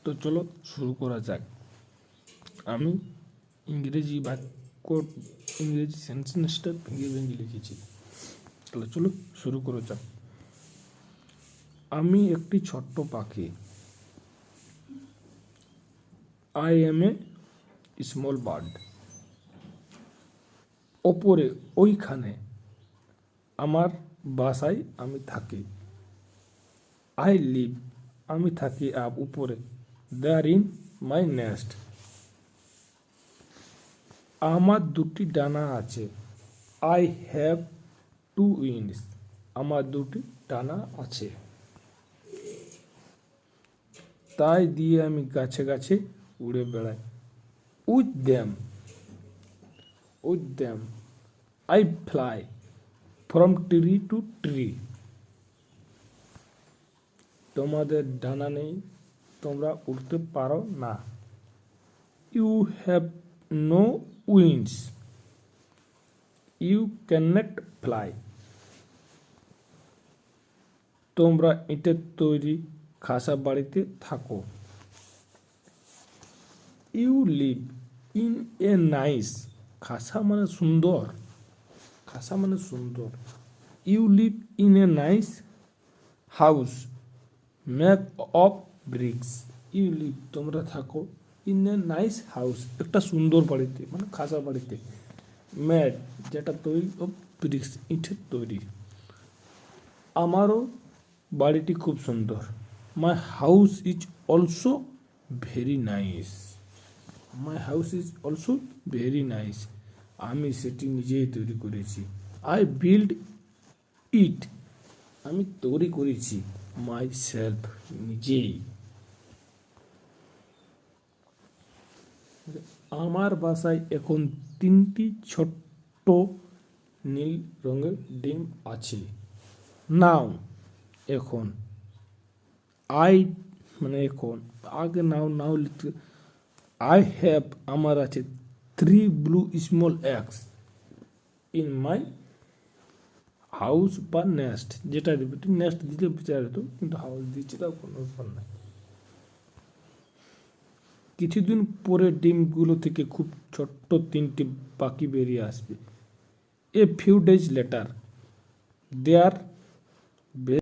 তো চলো শুরু করা যাক। আমি ইংরেজি বাক্য, ইংরেজি সেন্টেন্সটা ভেঙে ভেঙে লিখেছি। তাহলে চলো শুরু করা যাক। আমি একটি ছোট্ট পাখি। I M a small bird. ওপরে, ওইখানে, আমার বাসায় আমি থাকি। আই লিভ, আমি থাকি আপ উপরে। দেয়ার ইন মাই নেস্ট, আমার দুটি ডানা আছে। আই হ্যাভ টু উইংস, আমার দুটি ডানা আছে। তাই দিয়ে আমি গাছে গাছে উড়ে বেড়াই। With them I fly from tree to tree. তোমাদের ডানা নেই, তোমরা উড়তে পারো না। You have no wings, you can't fly. তোমরা ইটের তৈরি খাসা বাড়িতে থাকো। You live in a nice, খাসা মানে সুন্দর, খাসা মানে সুন্দর। You live in a nice house make of bricks. You live, তোমরা থাকো, ইন এ নাইস হাউস, একটা সুন্দর বাড়িতে মানে খাসা বাড়িতে। মেড, যেটা তৈরি, অফ ব্রিক্স, ইটের তৈরি। আমারও বাড়িটি খুব সুন্দর। My house is also very nice. My house is also very nice, আমি সেটি নিজেই তৈরি করেছি। আই বিল্ড ইট, আমি তৈরি করেছি। মাই সেলফ, নিজেই। আমার বাসায় এখন 3টি ছোট্ট নীল রঙের ডিম আছে। নাও, এখন। আই মানে এখন, আগে নাও লিখতে। আই হ্যাভ, আমার আছে 3 blue small eggs in my house বা নেস্ট, যেটা নেস্ট দিলে বিচার হতো, কিন্তু হাউস দিচ্ছে, তাও কোনো ব্যাপার নাই। কিছুদিন পরে ডিমগুলো থেকে খুব ছোট্ট 3টি পাখি বেরিয়ে আসবে। A few days later there